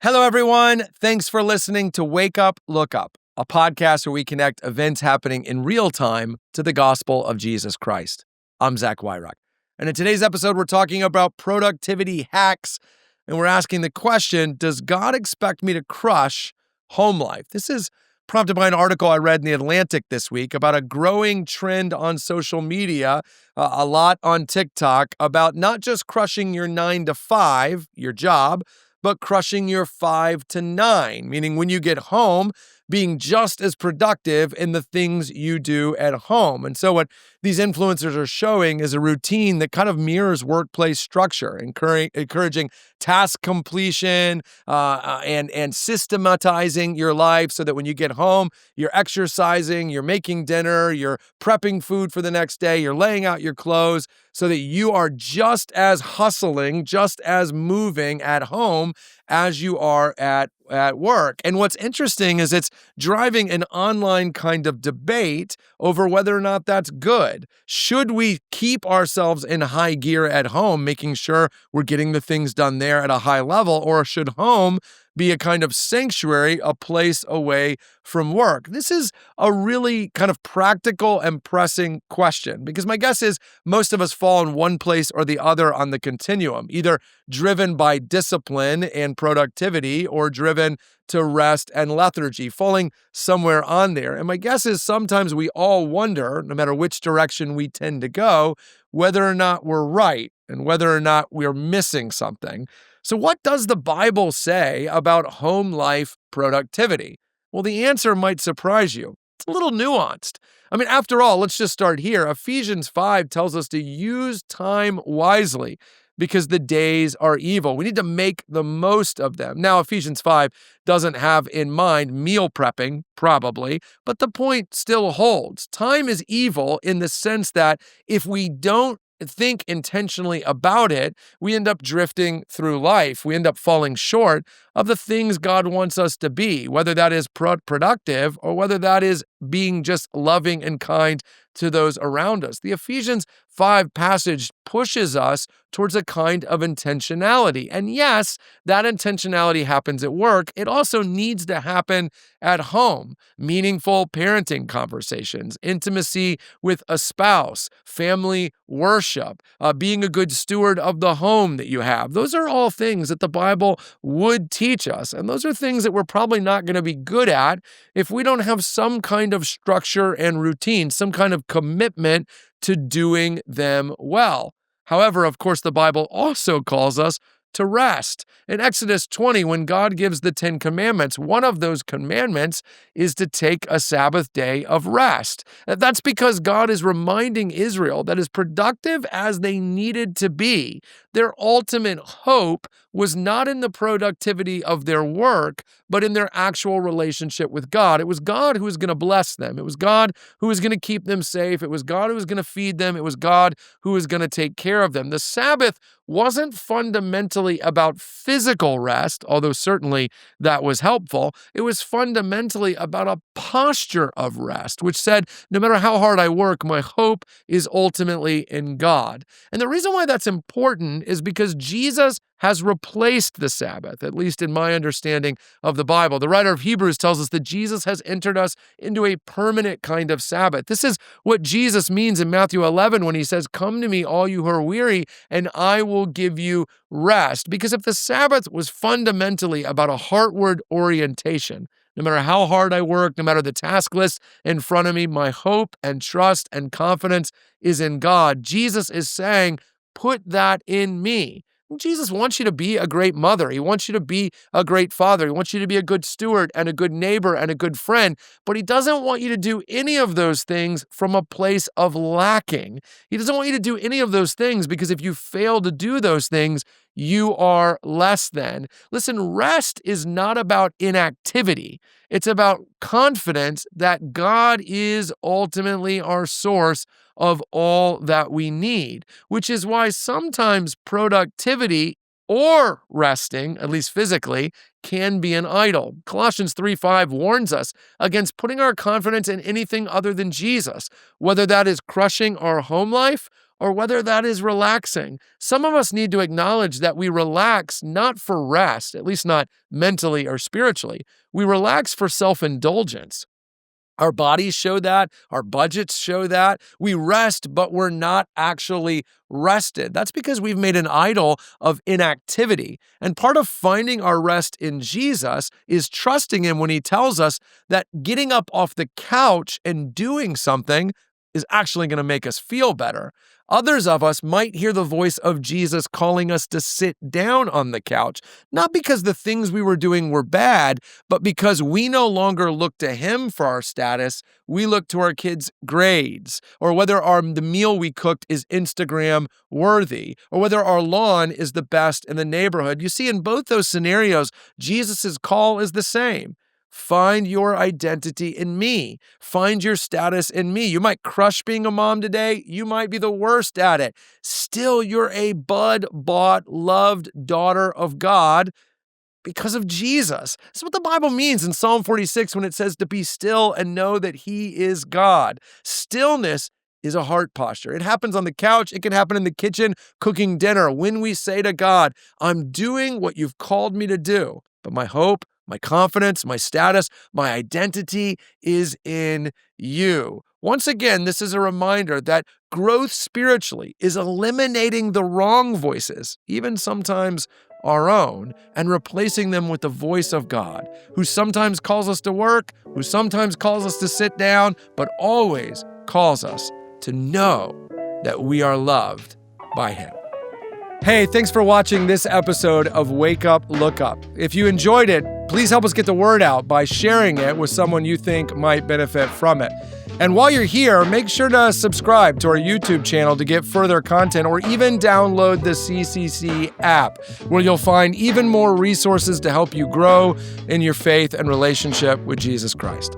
Hello, everyone. Thanks for listening to Wake Up, Look Up, a podcast where we connect events happening in real time to the gospel of Jesus Christ. I'm Zach Wyrock. And in today's episode, we're talking about productivity hacks. And we're asking the question, does God expect me to crush home life? This is prompted by an article I read in The Atlantic this week about a growing trend on social media, a lot on TikTok, about not just crushing your 9 to 5, your job, but crushing your 5 to 9, meaning when you get home, being just as productive in the things you do at home. And so what these influencers are showing is a routine that kind of mirrors workplace structure, encouraging task completion and systematizing your life so that when you get home, you're exercising, you're making dinner, you're prepping food for the next day, you're laying out your clothes so that you are just as hustling, just as moving at home as you are at work. And what's interesting is it's driving an online kind of debate over whether or not that's good. Should we keep ourselves in high gear at home, making sure we're getting the things done there at a high level, or should home be a kind of sanctuary, a place away from work? This is a really kind of practical and pressing question, because my guess is most of us fall in one place or the other on the continuum, either driven by discipline and productivity or driven to rest and lethargy, falling somewhere on there. And my guess is sometimes we all wonder, no matter which direction we tend to go, whether or not we're right and whether or not we're missing something. So what does the Bible say about home life productivity? Well, the answer might surprise you. It's a little nuanced. I mean, after all, let's just start here. Ephesians 5 tells us to use time wisely because the days are evil. We need to make the most of them. Now, Ephesians 5 doesn't have in mind meal prepping, probably, but the point still holds. Time is evil in the sense that if we don't think intentionally about it, we end up drifting through life. We end up falling short of the things God wants us to be, whether that is productive or whether that is being just loving and kind to those around us. The Ephesians 5 passage pushes us towards a kind of intentionality. And yes, that intentionality happens at work. It also needs to happen at home. Meaningful parenting conversations, intimacy with a spouse, family worship, being a good steward of the home that you have. Those are all things that the Bible would teach us. And those are things that we're probably not going to be good at if we don't have some kind of structure and routine, some kind of commitment to doing them well. However, of course, the Bible also calls us to rest. In Exodus 20, when God gives the 10 commandments, one of those commandments is to take a Sabbath day of rest. That's because God is reminding Israel that as productive as they needed to be, their ultimate hope was not in the productivity of their work, but in their actual relationship with God. It was God who was going to bless them. It was God who was going to keep them safe. It was God who was going to feed them. It was God who was going to take care of them. The Sabbath wasn't fundamentally about physical rest, although certainly that was helpful. It was fundamentally about a posture of rest, which said, no matter how hard I work, my hope is ultimately in God. And the reason why that's important is because Jesus has replaced the Sabbath, at least in my understanding of the Bible. The writer of Hebrews tells us that Jesus has entered us into a permanent kind of Sabbath. This is what Jesus means in Matthew 11 when he says, "Come to me, all you who are weary, and I will give you rest." Because if the Sabbath was fundamentally about a heartward orientation, no matter how hard I work, no matter the task list in front of me, my hope and trust and confidence is in God. Jesus is saying, put that in me. Jesus wants you to be a great mother. He wants you to be a great father. He wants you to be a good steward and a good neighbor and a good friend. But he doesn't want you to do any of those things from a place of lacking. He doesn't want you to do any of those things because if you fail to do those things, you are less than. Listen, rest is not about inactivity. It's about confidence that God is ultimately our source of all that we need, which is why sometimes productivity or resting, at least physically, can be an idol. Colossians 3:5 warns us against putting our confidence in anything other than Jesus, whether that is crushing our home life or whether that is relaxing. Some of us need to acknowledge that we relax not for rest, at least not mentally or spiritually. We relax for self-indulgence. Our bodies show that. Our budgets show that. We rest, but we're not actually rested. That's because we've made an idol of inactivity. And part of finding our rest in Jesus is trusting him when he tells us that getting up off the couch and doing something is actually going to make us feel better. Others of us might hear the voice of Jesus calling us to sit down on the couch, not because the things we were doing were bad, but because we no longer look to him for our status. We look to our kids' grades, or whether the meal we cooked is Instagram worthy, or whether our lawn is the best in the neighborhood. You see, in both those scenarios, Jesus' call is the same. Find your identity in me. Find your status in me. You might crush being a mom today. You might be the worst at it. Still, you're a blood-bought, loved daughter of God because of Jesus. That's what the Bible means in Psalm 46 when it says to be still and know that he is God. Stillness is a heart posture. It happens on the couch. It can happen in the kitchen cooking dinner when we say to God, I'm doing what you've called me to do, but my hope, my confidence, my status, my identity is in you. Once again, this is a reminder that growth spiritually is eliminating the wrong voices, even sometimes our own, and replacing them with the voice of God, who sometimes calls us to work, who sometimes calls us to sit down, but always calls us to know that we are loved by him. Hey, thanks for watching this episode of Wake Up, Look Up. If you enjoyed it, please help us get the word out by sharing it with someone you think might benefit from it. And while you're here, make sure to subscribe to our YouTube channel to get further content, or even download the CCC app, where you'll find even more resources to help you grow in your faith and relationship with Jesus Christ.